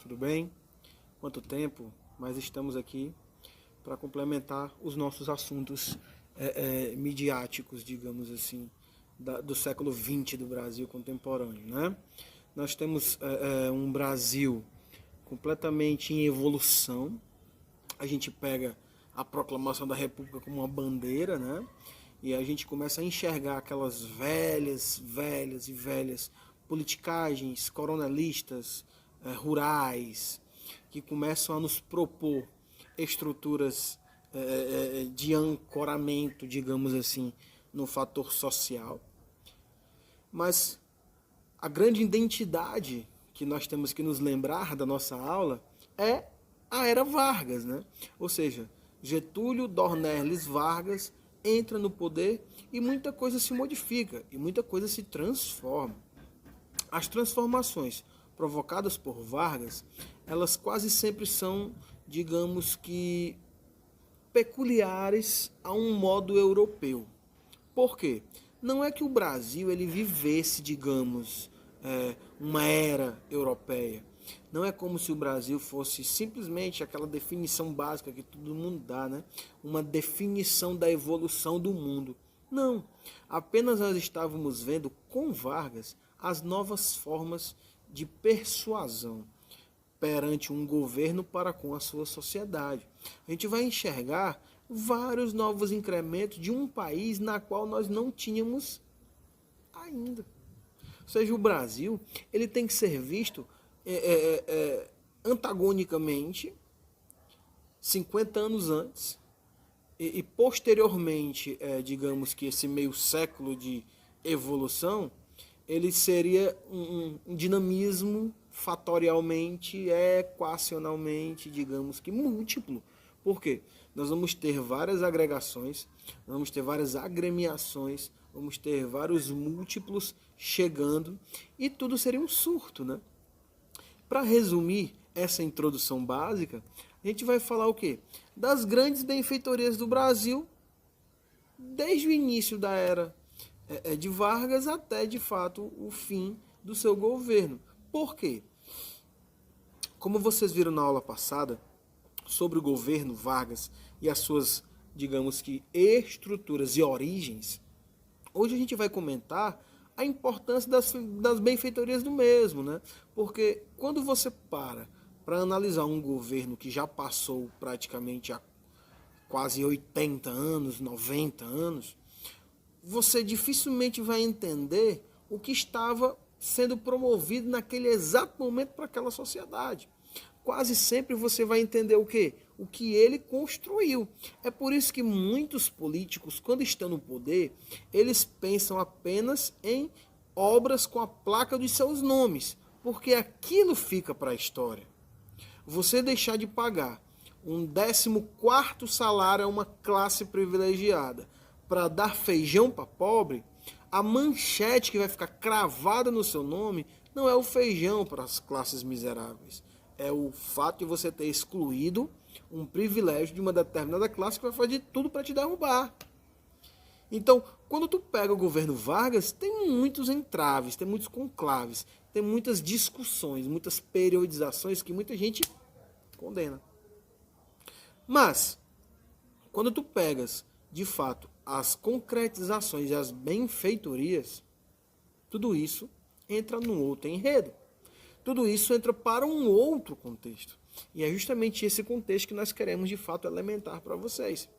tudo bem? Quanto tempo? Mas estamos aqui para complementar os nossos assuntos midiáticos, digamos assim, do século XX do Brasil contemporâneo, né? Nós temos um Brasil completamente em evolução. A gente pega a proclamação da República como uma bandeira, né? E a gente começa a enxergar aquelas velhas e velhas politicagens coronelistas, rurais, que começam a nos propor estruturas de ancoramento, digamos assim, no fator social. Mas a grande identidade que nós temos que nos lembrar da nossa aula é a Era Vargas, né? Ou seja, Getúlio Dornelles Vargas entra no poder e muita coisa se modifica e muita coisa se transforma. As transformações provocadas por Vargas, elas quase sempre são, digamos que, peculiares a um modo europeu. Por quê? Não é que o Brasil ele vivesse, digamos, uma era europeia. Não é como se o Brasil fosse simplesmente aquela definição básica que todo mundo dá, né? Uma definição da evolução do mundo. Não. Apenas nós estávamos vendo com Vargas as novas formas de persuasão perante um governo para com a sua sociedade. A gente vai enxergar vários novos incrementos de um país na qual nós não tínhamos ainda. Ou seja, o Brasil ele tem que ser visto antagonicamente 50 anos antes e posteriormente, digamos que esse meio século de evolução, ele seria um dinamismo fatorialmente, equacionalmente, digamos que múltiplo. Por quê? Nós vamos ter várias agregações, vamos ter várias agremiações, vamos ter vários múltiplos chegando e tudo seria um surto, né? Para resumir essa introdução básica, a gente vai falar o quê? Das grandes benfeitorias do Brasil, desde o início da era de Vargas até, de fato, o fim do seu governo. Por quê? Como vocês viram na aula passada, sobre o governo Vargas e as suas, digamos que, estruturas e origens, hoje a gente vai comentar a importância das benfeitorias do mesmo, né? Porque quando você para analisar um governo que já passou praticamente há quase 80 anos, 90 anos, você dificilmente vai entender o que estava sendo promovido naquele exato momento para aquela sociedade. Quase sempre você vai entender o quê? O que ele construiu. É por isso que muitos políticos, quando estão no poder, eles pensam apenas em obras com a placa dos seus nomes, porque aquilo fica para a história. Você deixar de pagar um 14º salário a uma classe privilegiada para dar feijão para pobre, a manchete que vai ficar cravada no seu nome não é o feijão para as classes miseráveis. É o fato de você ter excluído um privilégio de uma determinada classe que vai fazer tudo para te derrubar. Então, quando tu pega o governo Vargas, tem muitos entraves, tem muitos conclaves, tem muitas discussões, muitas periodizações que muita gente condena. Mas, quando tu pegas, de fato, as concretizações e as benfeitorias, tudo isso entra num outro enredo. Tudo isso entra para um outro contexto. E é justamente esse contexto que nós queremos, de fato, elementar para vocês.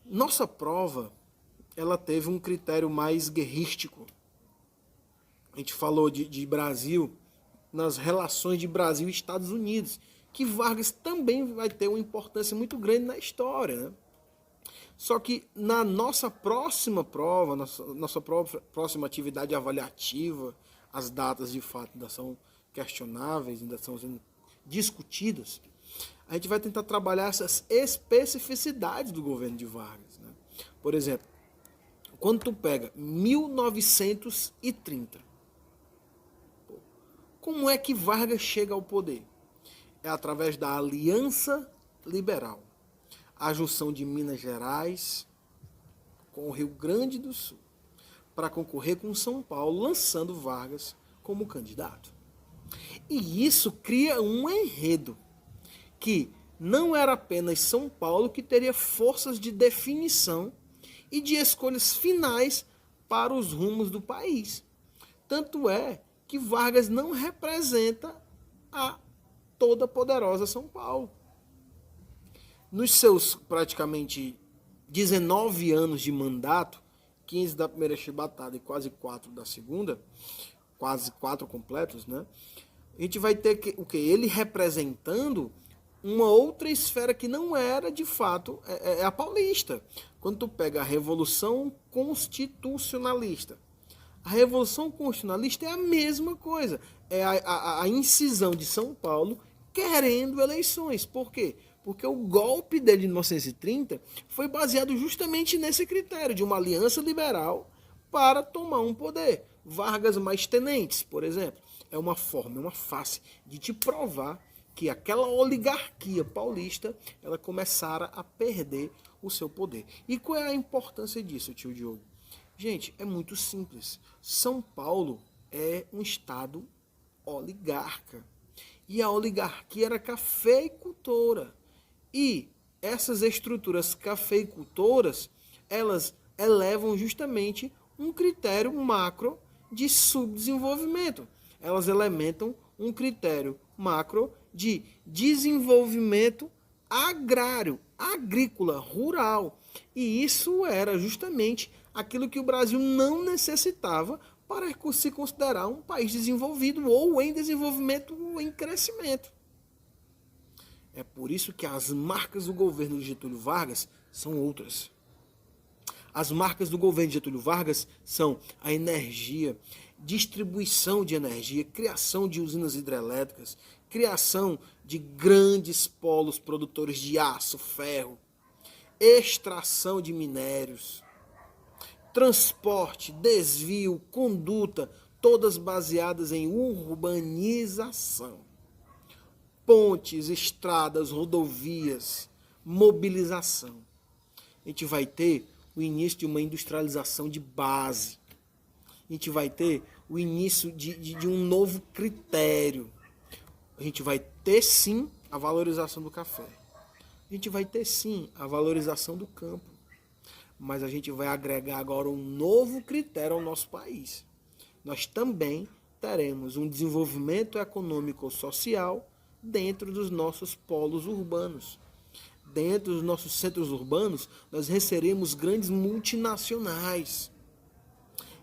Nossa prova, ela teve um critério mais guerrístico. A gente falou de Brasil, nas relações de Brasil e Estados Unidos, que Vargas também vai ter uma importância muito grande na história, né? Só que na nossa próxima prova, nossa próxima atividade avaliativa, as datas de fato ainda são questionáveis, ainda são sendo discutidas, a gente vai tentar trabalhar essas especificidades do governo de Vargas, né? Por exemplo, quando tu pega 1930, como é que Vargas chega ao poder? É através da Aliança Liberal, a junção de Minas Gerais com o Rio Grande do Sul, para concorrer com São Paulo, lançando Vargas como candidato. E isso cria um enredo que não era apenas São Paulo que teria forças de definição e de escolhas finais para os rumos do país. Tanto é que Vargas não representa a toda poderosa São Paulo. Nos seus praticamente 19 anos de mandato, 15 da primeira chibatada e quase 4 da segunda, quase 4 completos, né? A gente vai ter o que? Ele representando uma outra esfera que não era de fato a paulista. Quando tu pega a Revolução Constitucionalista, a Revolução Constitucionalista é a mesma coisa. É a incisão de São Paulo querendo eleições. Por quê? Porque o golpe dele de 1930 foi baseado justamente nesse critério de uma aliança liberal para tomar um poder. Vargas mais tenentes, por exemplo. É uma forma, é uma face de te provar que aquela oligarquia paulista ela começara a perder o seu poder. E qual é a importância disso, tio Diogo? Gente, é muito simples. São Paulo é um estado oligarca. E a oligarquia era cafeicultora. E essas estruturas cafeicultoras, elas elevam justamente um critério macro de subdesenvolvimento. Elas elementam um critério macro de desenvolvimento agrário, agrícola, rural. E isso era justamente aquilo que o Brasil não necessitava para se considerar um país desenvolvido ou em desenvolvimento ou em crescimento. É por isso que as marcas do governo de Getúlio Vargas são outras. As marcas do governo de Getúlio Vargas são a energia, distribuição de energia, criação de usinas hidrelétricas, criação de grandes polos produtores de aço, ferro, extração de minérios, transporte, desvio, conduta, todas baseadas em urbanização. Pontes, estradas, rodovias, mobilização. A gente vai ter o início de uma industrialização de base. A gente vai ter o início de um novo critério. A gente vai ter sim a valorização do café. A gente vai ter sim a valorização do campo. Mas a gente vai agregar agora um novo critério ao nosso país. Nós também teremos um desenvolvimento econômico-social dentro dos nossos polos urbanos. Dentro dos nossos centros urbanos, nós receberemos grandes multinacionais.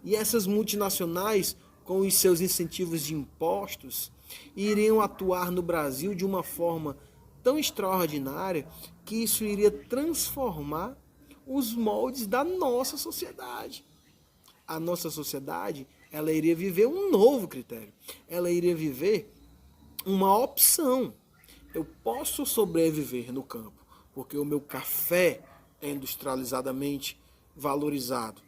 E essas multinacionais, com os seus incentivos de impostos, iriam atuar no Brasil de uma forma tão extraordinária que isso iria transformar os moldes da nossa sociedade. A nossa sociedade, ela iria viver um novo critério. Ela iria viver uma opção. Eu posso sobreviver no campo, porque o meu café é industrializadamente valorizado.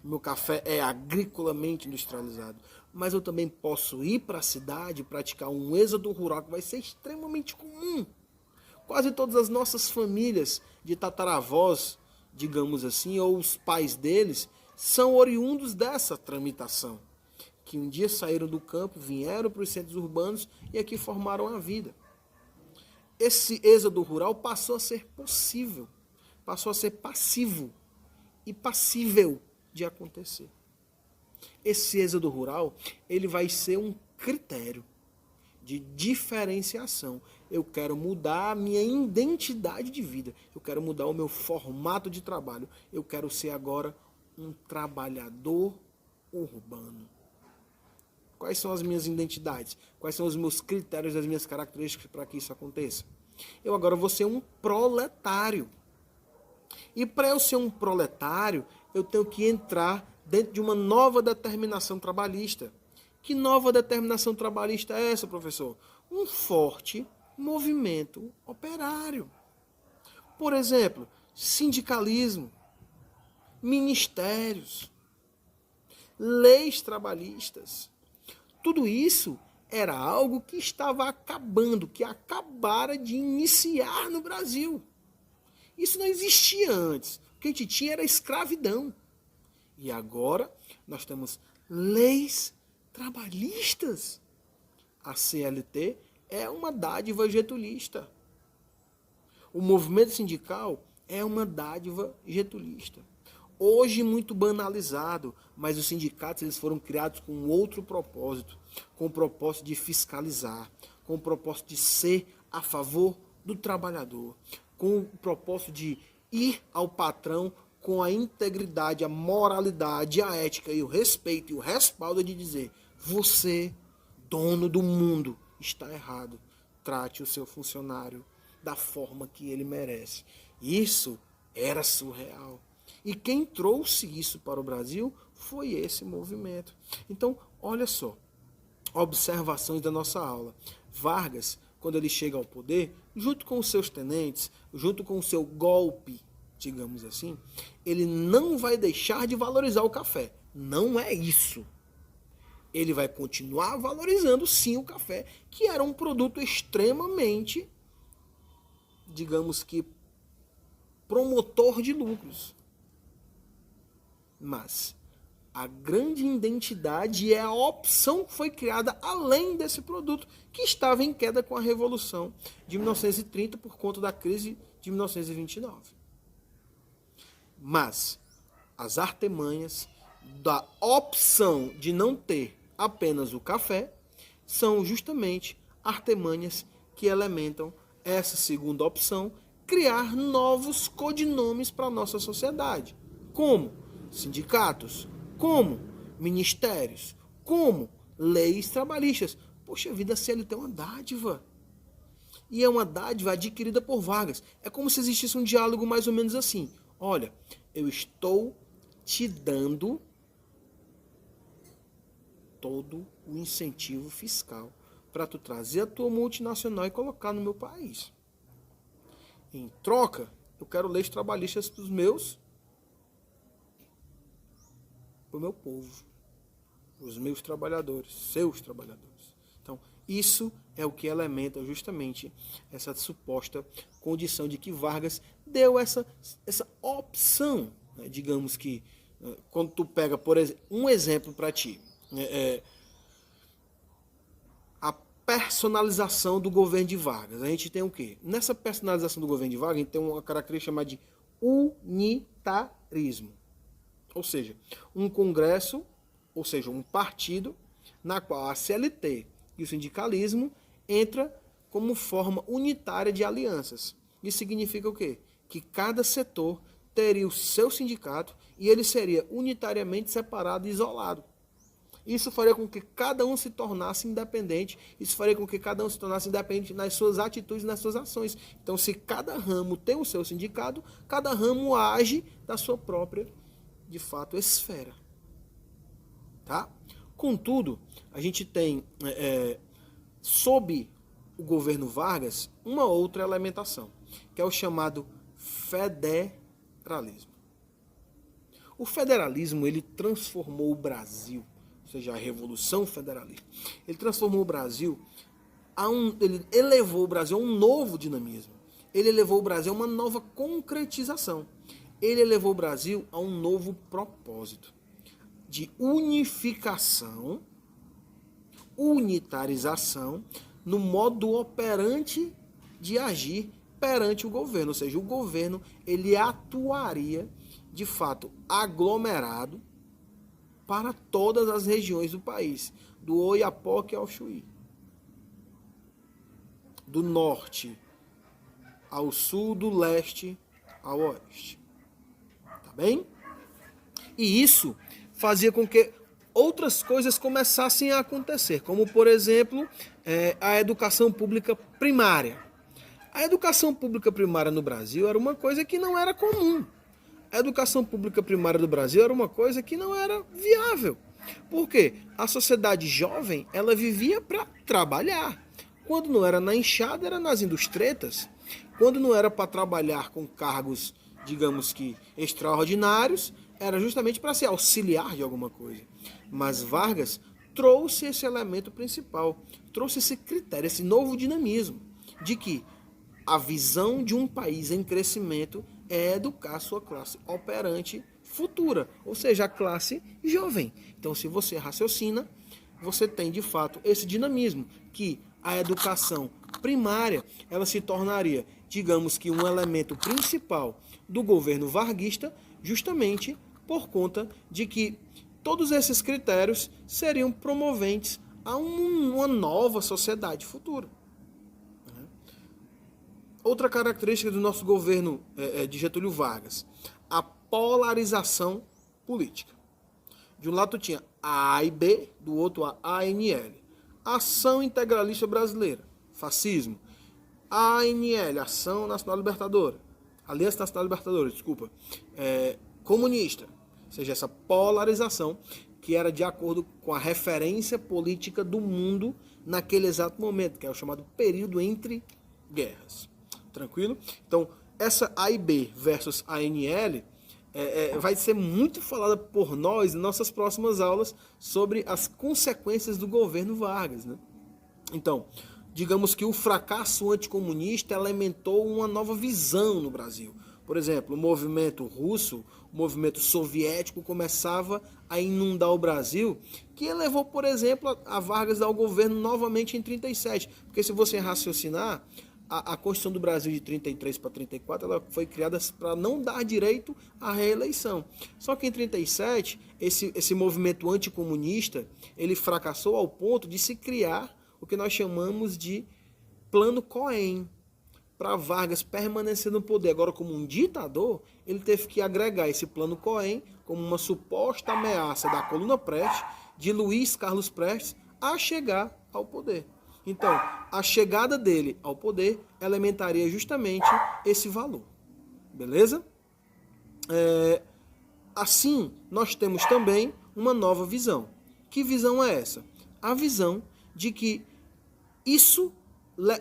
O meu café é agricolamente industrializado. Mas eu também posso ir para a cidade e praticar um êxodo rural que vai ser extremamente comum. Quase todas as nossas famílias de tataravós, digamos assim, ou os pais deles, são oriundos dessa tramitação. Que um dia saíram do campo, vieram para os centros urbanos e aqui formaram a vida. Esse êxodo rural passou a ser possível, passou a ser passivo e passível de acontecer. Esse êxodo rural, ele vai ser um critério de diferenciação. Eu quero mudar a minha identidade de vida, eu quero mudar o meu formato de trabalho, eu quero ser agora um trabalhador urbano. Quais são as minhas identidades? Quais são os meus critérios, as minhas características para que isso aconteça? Eu agora vou ser um proletário. E para eu ser um proletário, eu tenho que entrar dentro de uma nova determinação trabalhista. Que nova determinação trabalhista é essa, professor? Um forte movimento operário. Por exemplo, sindicalismo, ministérios, leis trabalhistas. Tudo isso era algo que estava acabando, que acabara de iniciar no Brasil. Isso não existia antes. O que a gente tinha era escravidão. E agora nós temos leis trabalhistas. a CLT é uma dádiva getulista. O movimento sindical é uma dádiva getulista. Hoje muito banalizado, mas os sindicatos eles foram criados com outro propósito, com o propósito de fiscalizar, com o propósito de ser a favor do trabalhador, com o propósito de ir ao patrão com a integridade, a moralidade, a ética e o respeito e o respaldo de dizer: você, dono do mundo, está errado. Trate o seu funcionário da forma que ele merece. Isso era surreal. E quem trouxe isso para o Brasil foi esse movimento. Então, olha só, observações da nossa aula. Vargas, quando ele chega ao poder, junto com os seus tenentes, junto com o seu golpe, digamos assim, ele não vai deixar de valorizar o café. Não é isso. Ele vai continuar valorizando, sim, o café, que era um produto extremamente, digamos que, promotor de lucros. Mas a grande identidade é a opção que foi criada além desse produto, que estava em queda com a Revolução de 1930 por conta da crise de 1929. Mas as artimanhas da opção de não ter apenas o café são justamente artimanhas que elementam essa segunda opção, criar novos codinomes para a nossa sociedade. Como sindicatos, como ministérios, como leis trabalhistas. Poxa vida, a CLT é uma dádiva. E é uma dádiva adquirida por Vargas. É como se existisse um diálogo mais ou menos assim. Olha, eu estou te dando todo o incentivo fiscal para tu trazer a tua multinacional e colocar no meu país. Em troca, eu quero leis trabalhistas para o meu povo, os meus trabalhadores, seus trabalhadores. Então, isso é o que elementa justamente essa suposta condição de que Vargas deu essa opção, né? Digamos que, quando tu pega, por exemplo, um exemplo para ti, a personalização do governo de Vargas. A gente tem o quê? Nessa personalização do governo de Vargas, a gente tem uma característica chamada de unitarismo. Ou seja, um congresso, ou seja, um partido, na qual a CLT e o sindicalismo entra como forma unitária de alianças. Isso significa o quê? Que cada setor teria o seu sindicato e ele seria unitariamente separado e isolado. Isso faria com que cada um se tornasse independente, isso faria com que cada um se tornasse independente nas suas atitudes e nas suas ações. Então, se cada ramo tem o seu sindicato, cada ramo age da sua própria, de fato, esfera. Tá? Contudo, a gente tem, sob o governo Vargas, uma outra elementação, que é o chamado federalismo. O federalismo, ele transformou o Brasil, ou seja, a Revolução Federalista. Ele transformou o Brasil, ele elevou o Brasil a um novo dinamismo. Ele elevou o Brasil a uma nova concretização. Ele elevou o Brasil a um novo propósito de unificação, unitarização, no modo operante de agir perante o governo. Ou seja, o governo ele atuaria, de fato, aglomerado para todas as regiões do país, do Oiapoque ao Chuí, do norte ao sul, do leste ao oeste. Tá bem? E isso fazia com que outras coisas começassem a acontecer, como, por exemplo, a educação pública primária. A educação pública primária no Brasil era uma coisa que não era comum. A educação pública primária do Brasil era uma coisa que não era viável. Por quê? A sociedade jovem, ela vivia para trabalhar. Quando não era na enxada, era nas industretas. Quando não era para trabalhar com cargos, digamos que, extraordinários, era justamente para se auxiliar de alguma coisa. Mas Vargas trouxe esse elemento principal, trouxe esse critério, esse novo dinamismo, de que a visão de um país em crescimento é educar sua classe operante futura, ou seja, a classe jovem. Então, se você raciocina, você tem de fato esse dinamismo, que a educação primária ela se tornaria, digamos que um elemento principal do governo varguista, justamente por conta de que todos esses critérios seriam promoventes a uma nova sociedade futura. Outra característica do nosso governo de Getúlio Vargas, a polarização política. De um lado tu tinha a A e B, do outro a ANL. Ação Integralista Brasileira, fascismo. ANL, Ação Nacional Libertadora. Aliança Nacional Libertadora, desculpa. Comunista. Ou seja, essa polarização que era de acordo com a referência política do mundo naquele exato momento, que é o chamado período entre guerras. Tranquilo? Então, essa A e B versus ANL vai ser muito falada por nós em nossas próximas aulas sobre as consequências do governo Vargas, né? Então, digamos que o fracasso anticomunista elementou uma nova visão no Brasil. Por exemplo, o movimento russo, o movimento soviético começava a inundar o Brasil, que levou, por exemplo, a Vargas ao governo novamente em 37. Porque se você raciocinar, a Constituição do Brasil de 33 para 34, ela foi criada para não dar direito à reeleição. Só que em 37, esse movimento anticomunista, ele fracassou ao ponto de se criar o que nós chamamos de Plano Cohen, para Vargas permanecer no poder. Agora, como um ditador, ele teve que agregar esse Plano Cohen como uma suposta ameaça da coluna Prestes, de Luiz Carlos Prestes, a chegar ao poder. Então, a chegada dele ao poder elementaria justamente esse valor. Beleza? Assim, nós temos também uma nova visão. Que visão é essa? A visão de que isso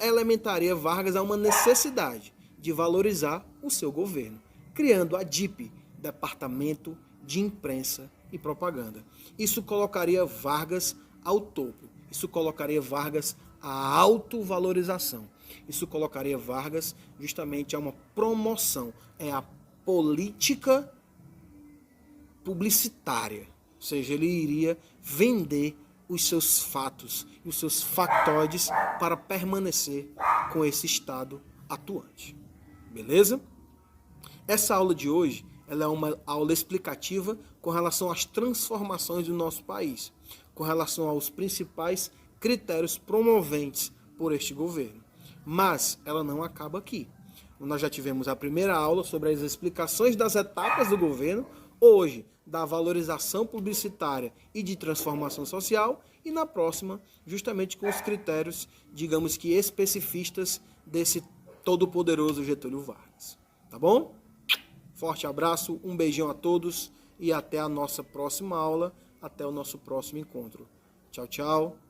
elementaria Vargas a uma necessidade de valorizar o seu governo, criando a DIP, Departamento de Imprensa e Propaganda. Isso colocaria Vargas ao topo. Isso colocaria Vargas à autovalorização. Isso colocaria Vargas justamente a uma promoção. É a política publicitária. Ou seja, ele iria vender os seus fatos e os seus factoides para permanecer com esse Estado atuante. Beleza? Essa aula de hoje ela é uma aula explicativa com relação às transformações do nosso país, com relação aos principais critérios promoventes por este governo. Mas ela não acaba aqui. Nós já tivemos a primeira aula sobre as explicações das etapas do governo, hoje da valorização publicitária e de transformação social, e na próxima, justamente com os critérios, digamos que especificistas desse todo-poderoso Getúlio Vargas. Tá bom? Forte abraço, um beijão a todos e até a nossa próxima aula, até o nosso próximo encontro. Tchau, tchau.